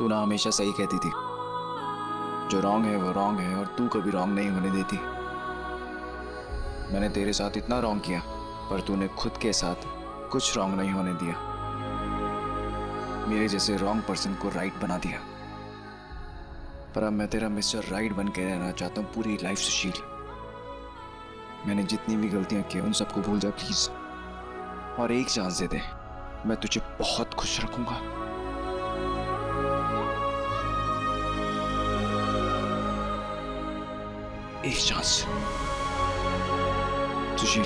तू ना हमेशा सही कहती थी, जो रॉन्ग है वो रॉन्ग है, और तू कभी रॉन्ग नहीं होने देती। मैंने तेरे साथ इतना रॉन्ग किया, पर तूने खुद के साथ कुछ रॉन्ग नहीं होने दिया। मेरे जैसे रॉन्ग पर्सन को राइट बना दिया। पर अब मैं तेरा मिस्टर राइट बन के रहना चाहता हूँ पूरी लाइफ। सुशील, मैंने जितनी भी गलतियां की उन सबको भूल जा प्लीज, और एक चांस दे दे। मैं तुझे बहुत खुश रखूंगा। एक चांस सुशील।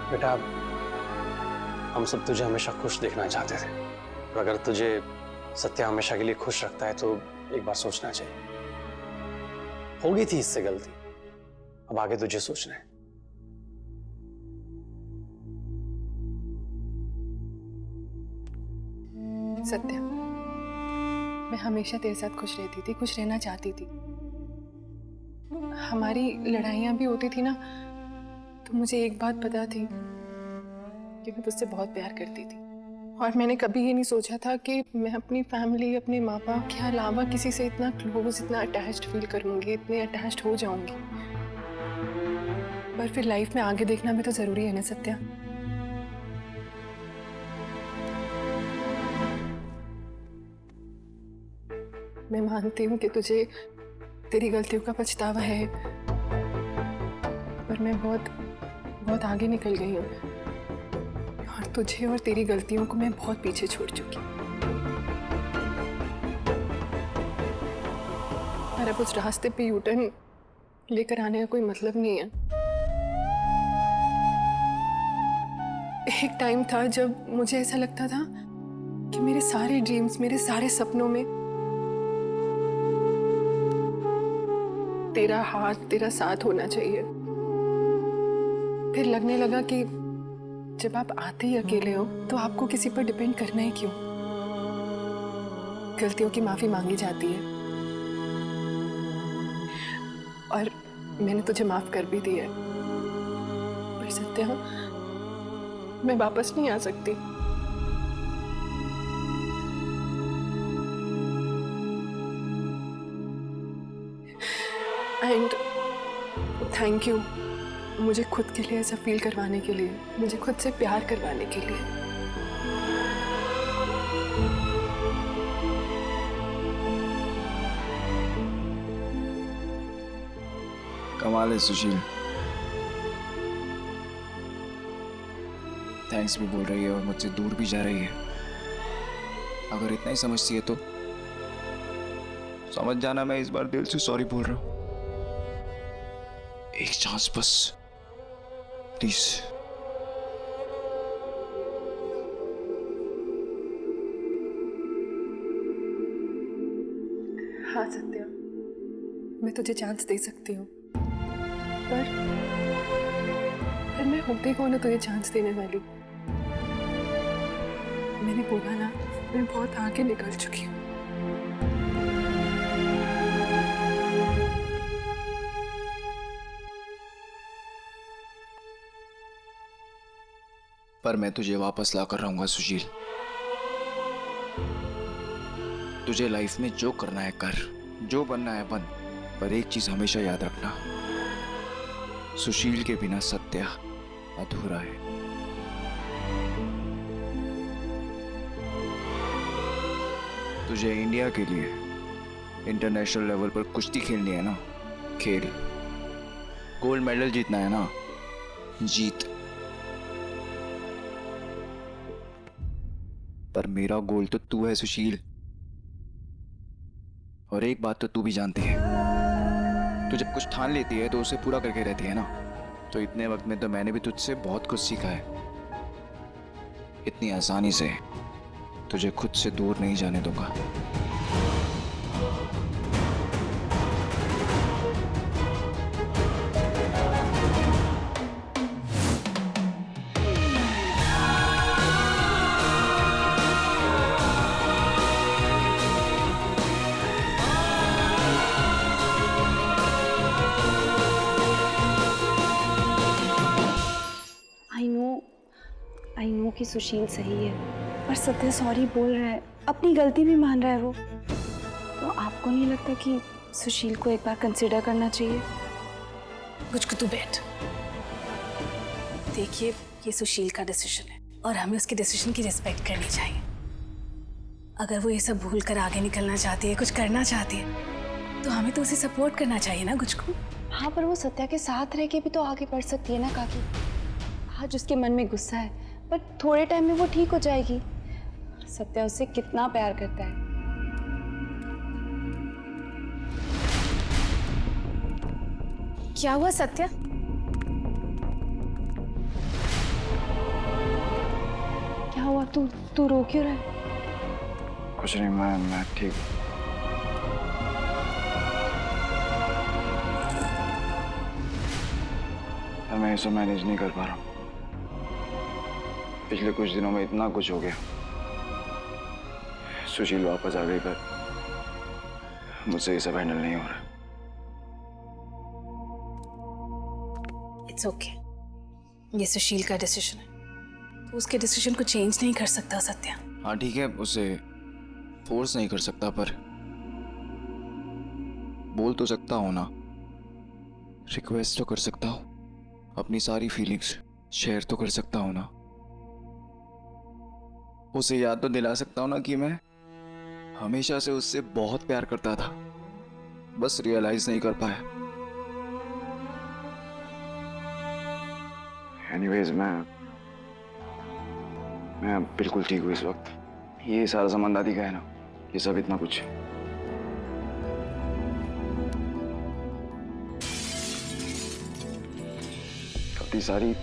बेटा, हम सब तुझे हमेशा खुश देखना चाहते थे, और अगर तुझे सत्या हमेशा के लिए खुश रखता है तो एक बार सोचना चाहिए। हो गई थी इससे गलती, अब आगे तुझे सोचना है। सत्या, मैं हमेशा तेरे साथ खुश रहती थी, खुश रहना चाहती थी। हमारी लड़ाइयाँ भी होती थी ना, तो मुझे एक बात पता थी कि मैं तुझसे बहुत प्यार करती थी। और मैंने कभी ये नहीं सोचा था कि मैं अपनी फैमिली, अपने माँ बाप के अलावा किसी से इतना क्लोज, इतना अटैच्ड फील करूँगी, इतने अटैच्ड हो जाऊँगी। पर फिर लाइफ में आगे देखना भी तो ज़रूरी है ना सत्या। मैं मानती हूँ कि तुझे तेरी गलतियों का पछतावा है, पर मैं बहुत बहुत आगे निकल गई हूँ, और तुझे और तेरी गलतियों को मैं बहुत पीछे छोड़ चुकी। और अब उस रास्ते पे यू टर्न लेकर आने का कोई मतलब नहीं है। एक टाइम था जब मुझे ऐसा लगता था कि मेरे सारे ड्रीम्स, मेरे सारे सपनों में तेरा हाथ, तेरा साथ होना चाहिए। फिर लगने लगा कि जब आप आते ही अकेले हो तो आपको किसी पर डिपेंड करना ही क्यों। गलतियों की माफी मांगी जाती है, और मैंने तुझे माफ कर भी दिया है। पर सत्या, मैं वापस नहीं आ सकती। एंड थैंक यू मुझे खुद के लिए ऐसा फील करवाने के लिए, मुझे खुद से प्यार करवाने के लिए। कमाल है सुशील, थैंक्स भी बोल रही है और मुझसे दूर भी जा रही है। अगर इतना ही समझती है तो समझ जाना, मैं इस बार दिल से सॉरी बोल रहा हूं। एक चांस बस प्लीज। हाँ सत्या, मैं तुझे चांस दे सकती हूँ, पर मैं होती कौन है तुझे चांस देने वाली। मैंने बोला ना, मैं बहुत आगे निकल चुकी हूँ। पर मैं तुझे वापस ला कर रहूंगा सुशील। तुझे लाइफ में जो करना है कर, जो बनना है बन, पर एक चीज हमेशा याद रखना, सुशील के बिना सत्या अधूरा है। तुझे इंडिया के लिए इंटरनेशनल लेवल पर कुश्ती खेलनी है ना, खेल। गोल्ड मेडल जीतना है ना, जीत। पर मेरा गोल तो तू है सुशील, और एक बात तो तू भी जानती है, तू जब कुछ ठान लेती है तो उसे पूरा करके रहती है ना। तो इतने वक्त में तो मैंने भी तुझसे बहुत कुछ सीखा है। इतनी आसानी से तुझे खुद से दूर नहीं जाने दूंगा। आई नो कि सुशील सही है, पर सत्य सॉरी बोल रहा है, अपनी गलती भी मान रहा है वो। तो आपको नहीं लगता कि सुशील को एक बार कंसिडर करना चाहिए? कुछ तू बैठ। देखिए, ये सुशील का डिसीजन है और हमें उसके डिसीजन की रिस्पेक्ट करनी चाहिए। अगर वो ये सब भूल कर आगे निकलना चाहती है, कुछ करना चाहती है, तो हमें तो उसे सपोर्ट करना चाहिए ना कुछ को। हाँ, पर वो सत्या के साथ रह के भी तो आगे बढ़ सकती है ना काकी। आज उसके मन में गुस्सा है, पर थोड़े टाइम में वो ठीक हो जाएगी। सत्या उससे कितना प्यार करता है। क्या हुआ सत्या? क्या हुआ? तू रो क्यों रहा है? कुछ नहीं, मैं ठीक। मैं इसे मैनेज नहीं कर पा रहा। पिछले कुछ दिनों में इतना कुछ हो गया। सुशील वापस आ गई, पर मुझसे ये सब हैंडल नहीं हो रहा। इट्स ओके, ये सुशील का डिसीजन है, तो उसके डिसीजन को चेंज नहीं कर सकता सत्या। हाँ ठीक है, उसे फोर्स नहीं कर सकता, पर बोल तो सकता हूँ ना, रिक्वेस्ट तो कर सकता हूँ, अपनी सारी फीलिंग्स शेयर तो कर सकता हूँ ना। उसे याद तो दिला सकता हूँ ना कि मैं हमेशा से उससे बहुत प्यार करता था, बस रियलाइज नहीं कर पाया। एनीवेज, मैं बिल्कुल ठीक हूँ इस वक्त। ये सारा सामान दादी का है ना, ये सब इतना कुछ। गलती सारी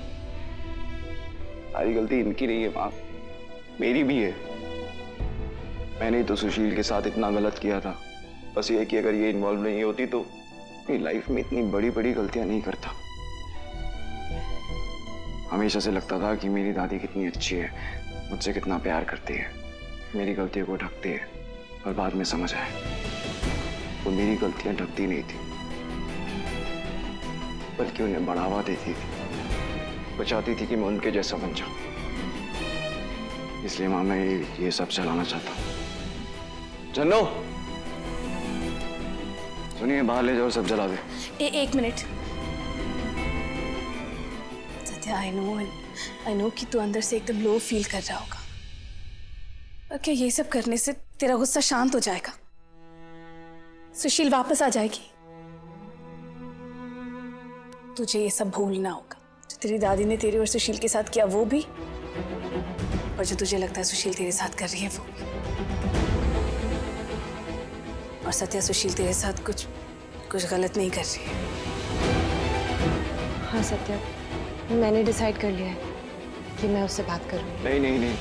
गलती इनकी नहीं है माँ, मेरी भी है। मैंने तो सुशील के साथ इतना गलत किया था, बस ये कि अगर ये इन्वॉल्व नहीं होती तो अपनी लाइफ में इतनी बड़ी बड़ी गलतियां नहीं करता। हमेशा से लगता था कि मेरी दादी कितनी अच्छी है, मुझसे कितना प्यार करती है, मेरी गलतियों को ढकती है, और बाद में समझ आया वो मेरी गलतियां ढकती नहीं थी, बल्कि उन्हें बढ़ावा देती थी। वो चाहती थी कि मैं उनके जैसा बन जाऊं। इसलिए माँ, मैं ये सब चलाना चाहता हूँ। चलो सुनिए, बाहर ले जाओ, सब जला दे। एक मिनट सत्या, आई नो कि तू अंदर से एकदम लो फील कर रहा होगा, पर क्या ये सब करने से तेरा गुस्सा शांत हो जाएगा? सुशील वापस आ जाएगी। तुझे ये सब भूलना होगा, जो तेरी दादी ने तेरे और सुशील के साथ किया वो भी, और जो तुझे लगता है सुशील तेरे साथ कर रही है वो भी। और सत्या, सुशील तेरे साथ कुछ गलत नहीं कर रही है। हाँ सत्या, मैंने डिसाइड कर लिया है कि मैं उससे बात करूँ। नहीं,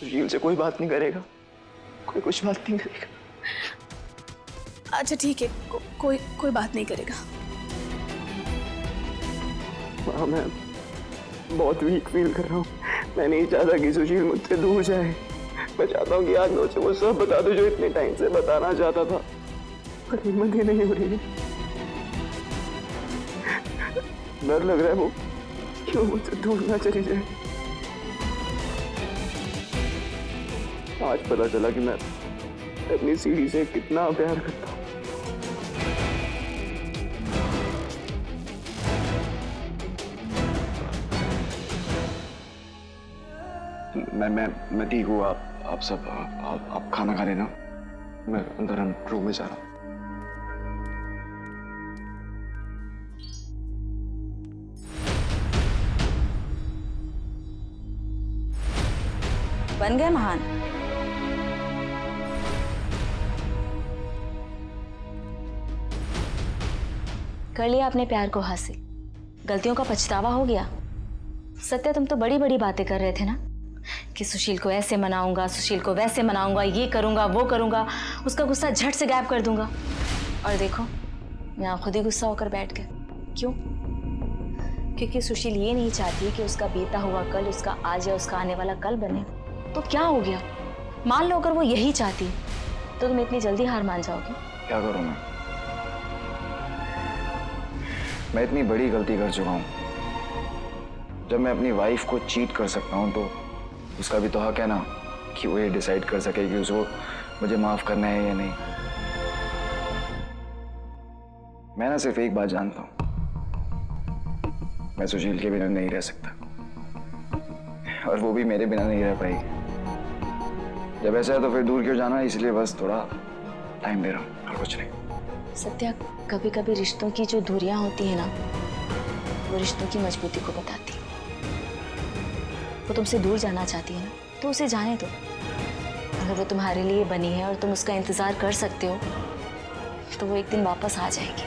सुशील से कोई बात नहीं करेगा, कोई कुछ बात नहीं करेगा। अच्छा ठीक है, कोई बात नहीं करेगा। हाँ, मैं बहुत वीक फील कर रहा हूँ। मैं नहीं चाहता कि सुशील मुझसे दूर जाए। मैं चाहता हूँ कि आज मैं उसे वो सब बता दूं जो इतने टाइम से बताना चाहता था, पर हिम्मत ही नहीं हो रही है। डर लग रहा है वो क्यों मुझसे दूर ना चली जाए। आज पता चला कि मैं अपनी सीढ़ी से कितना प्यार करता हूँ। मैं ठीक हूँ। आप सब आप खाना खा लेना, मैं अंदर रूम में जा रहा हूँ। बन गए महान। कर लिया अपने प्यार को हासिल, गलतियों का पछतावा हो गया। सत्या, तुम तो बड़ी बड़ी बातें कर रहे थे ना कि सुशील को ऐसे मनाऊंगा, सुशील को वैसे मनाऊंगा, ये करूंगा वो करूंगा, उसका गुस्सा झट से गायब कर दूंगा। और देखो, यहाँ खुद ही गुस्सा होकर बैठ गए। क्यों? क्योंकि सुशील ये नहीं चाहती कि उसका बीता हुआ कल उसका आज या उसका आने वाला कल बने। तो क्या हो गया? मान लो अगर वो यही चाहती तो तुम इतनी जल्दी हार मान जाओगे? क्या करूं मैं इतनी बड़ी गलती कर चुका हूं। जब मैं अपनी वाइफ को चीट कर सकता हूं तो उसका भी तो हक है ना कि वो ये डिसाइड कर सके कि उसको मुझे माफ करना है या नहीं। मैं ना सिर्फ एक बात जानता हूं, मैं सुशील के बिना नहीं रह सकता, और वो भी मेरे बिना नहीं रह पाएगी। जब ऐसा है तो फिर दूर क्यों जाना, इसलिए बस थोड़ा टाइम दे रहा हूं, और कुछ नहीं। सत्या, कभी कभी रिश्तों की जो दूरियां होती है ना, वो रिश्तों की मजबूती को बताती है। वो तुमसे दूर जाना चाहती है ना, तो उसे जाने दो। अगर वो तुम्हारे लिए बनी है और तुम उसका इंतजार कर सकते हो, तो वो एक दिन वापस आ जाएगी।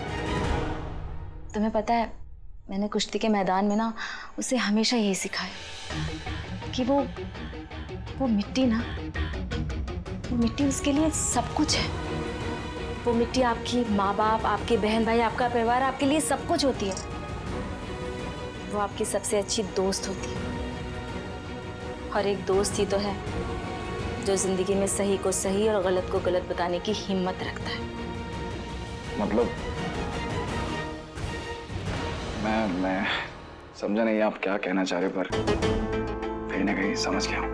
तुम्हें पता है, मैंने कुश्ती के मैदान में ना उसे हमेशा यही सिखाया कि वो मिट्टी ना, वो मिट्टी उसके लिए सब कुछ है। वो मिट्टी आपकी माँ बाप, आपके बहन भाई, आपका परिवार, आपके लिए सब कुछ होती है। वो आपकी सबसे अच्छी दोस्त होती है, और एक दोस्त ही तो है जो जिंदगी में सही को सही और गलत को गलत बताने की हिम्मत रखता है। मतलब मैं समझा नहीं आप क्या कहना चाह रहे हो, पर कहीं ना कहीं समझ गया हूं।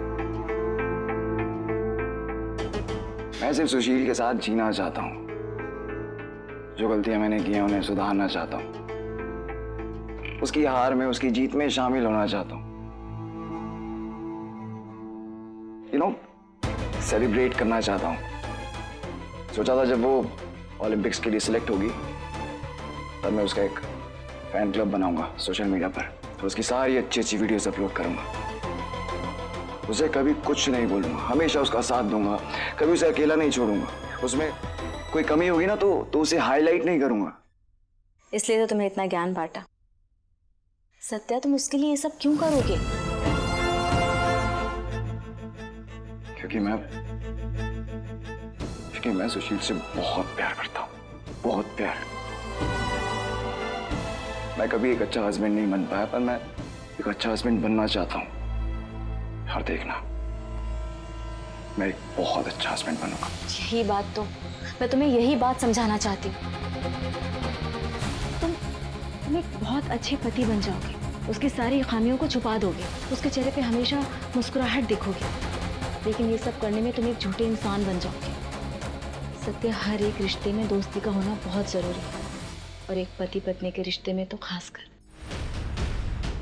मैं सिर्फ सुशील के साथ जीना चाहता हूं, जो गलतियां मैंने की हैं उन्हें सुधारना चाहता हूं, उसकी हार में उसकी जीत में शामिल होना चाहता हूं, सेलिब्रेट करना चाहता हूं। सोचा था जब वो ओलंपिक्स के लिए सिलेक्ट होगी तब मैं उसका एक फैन क्लब बनाऊंगा सोशल मीडिया पर, तो उसकी सारी अच्छी अच्छी वीडियोस अपलोड करूंगा। उसे कभी कुछ नहीं बोलूंगा, हमेशा उसका साथ दूंगा, कभी उसे अकेला नहीं छोड़ूंगा। उसमें कोई कमी होगी ना तो उसे हाईलाइट नहीं करूंगा। इसलिए तो तुम्हें इतना ज्ञान बांटा। सत्या, तुम उसके लिए ये सब क्यों करोगे? क्योंकि मैं सुशील से बहुत प्यार करता हूँ, बहुत प्यार। मैं कभी एक अच्छा हस्बैंड नहीं बन पाया, पर मैं एक अच्छा हस्बैंड बनना चाहता हूँ। और देखना, मैं एक बहुत अच्छा हस्बैंड बनूंगा। यही बात तो मैं तुम्हें यही बात समझाना चाहती हूँ। तुम एक बहुत अच्छे पति बन जाओगे, उसकी सारी खामियों को छुपा दोगे, उसके चेहरे पे हमेशा मुस्कुराहट दिखोगे। लेकिन ये सब करने में तुम एक झूठे इंसान बन जाओगे। सत्य, हर एक रिश्ते में दोस्ती का होना बहुत जरूरी है, और एक पति पत्नी के रिश्ते में तो खासकर।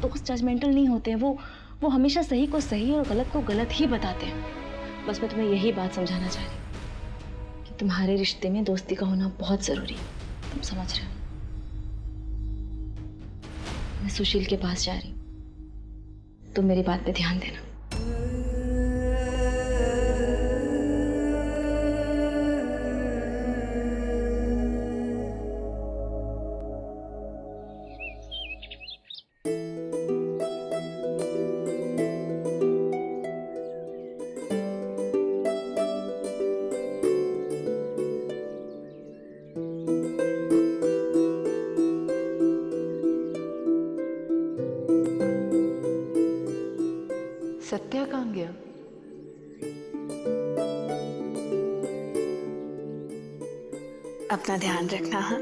दोस्त जजमेंटल नहीं होते हैं, वो हमेशा सही को सही और गलत को गलत ही बताते हैं। बस मैं तुम्हें यही बात समझाना चाह रही हूँ कि तुम्हारे रिश्ते में दोस्ती का होना बहुत जरूरी है। तुम समझ रहे हो? मैं सुशील के पास जा रही हूँ, तुम मेरी बात पे ध्यान देना। सत्या कहाँ गया? अपना ध्यान रखना, हाँ,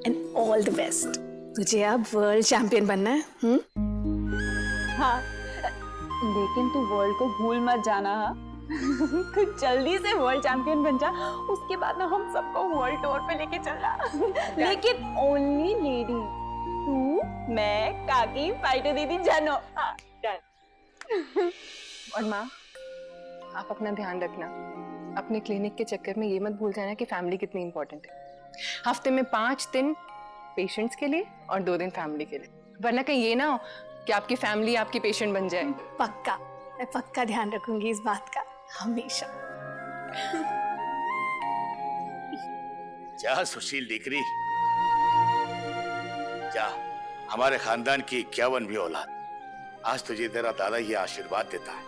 एंड ऑल द बेस्ट। तुझे अब वर्ल्ड चैंपियन बनना है। हाँ, लेकिन तू वर्ल्ड को भूल मत जाना। हाँ तू जल्दी से वर्ल्ड चैंपियन बन जा, उसके बाद ना हम सबको वर्ल्ड टूर पे लेके चलना। लेकिन ओनली लेडी, तू, मैं, काकी, फाइटो दीदी, जानो। हाँ, डन। और माँ, आप अपना ध्यान रखना। अपने क्लिनिक के चक्कर में ये मत भूल जाना कि फैमिली कितनी इंपॉर्टेंट है। हफ्ते में 5 दिन पेशेंट्स के लिए और 2 दिन फैमिली के लिए, वरना कहीं ये ना हो कि आपकी फैमिली आपकी पेशेंट बन जाए। पक्का, मैं पक्का ध्यान रखूंगी इस बात का, हमेशा। जा सुशील डिग्री, जा। हमारे खानदान की 51वीं औलाद, आज तुझे तेरा दादा ये आशीर्वाद देता है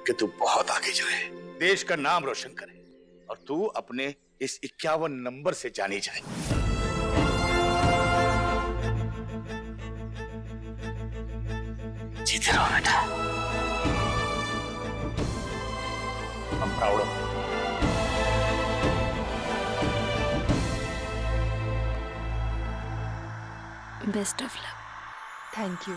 कि तू बहुत आगे जाए, देश का नाम रोशन करे, और तू अपने इस 51 नंबर से जानी जाए। जीते रहो बेटा। I'm proud of you. Best of luck. Thank you.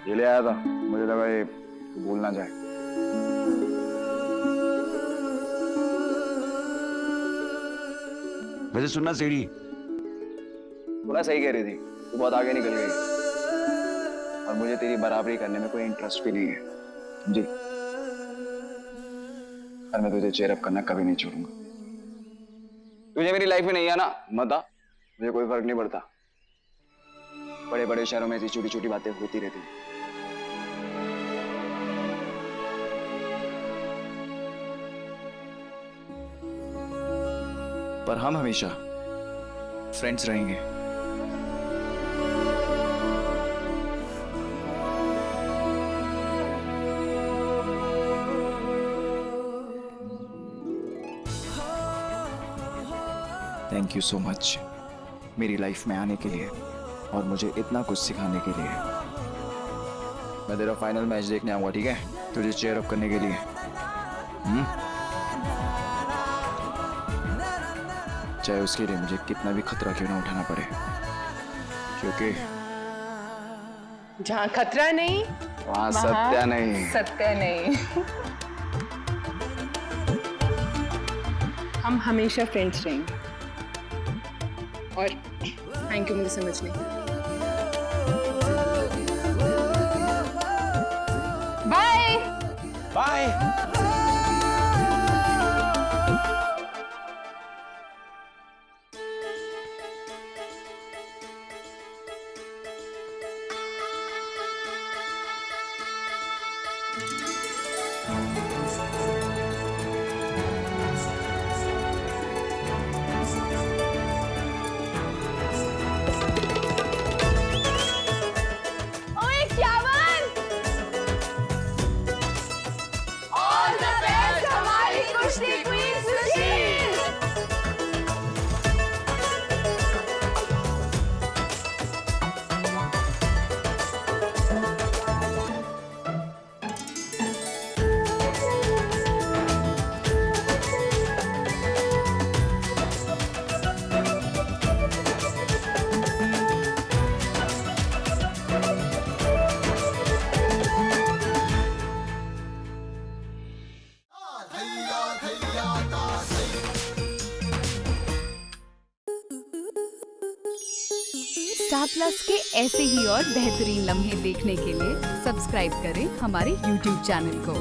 ये ले आया था, मुझे लगा ये भूल ना जाए। वैसे सुनना सीढ़ी, थोड़ा सही कह रही थी, तू बहुत आगे निकल गई और मुझे तेरी बराबरी करने में कोई इंटरेस्ट भी नहीं है जी। और मैं तुझे चेयर अप करना कभी नहीं छोड़ूंगा। तुझे मेरी लाइफ में नहीं आना मत आ, मुझे कोई फर्क नहीं पड़ता। बड़े बड़े शहरों में ऐसी छोटी छोटी बातें होती रहती हैं। पर हम हमेशा फ्रेंड्स रहेंगे। थैंक यू सो मच मेरी लाइफ में आने के लिए और मुझे इतना कुछ सिखाने के लिए। मैं तेरा फाइनल मैच देखने आऊंगा, ठीक है? तुझे चेयर अप करने के लिए। चाहे उसके लिए मुझे कितना भी खतरा क्यों ना उठाना पड़े, क्योंकि जहाँ खतरा नहीं वहाँ सत्या नहीं। सत्य नहीं। हम हमेशा फ्रेंड्स रहेंगे। और थैंक यू मुझे समझने के लिए। Bye bye. स्टार प्लस के ऐसे ही और बेहतरीन लम्हे देखने के लिए सब्सक्राइब करें हमारे YouTube चैनल को।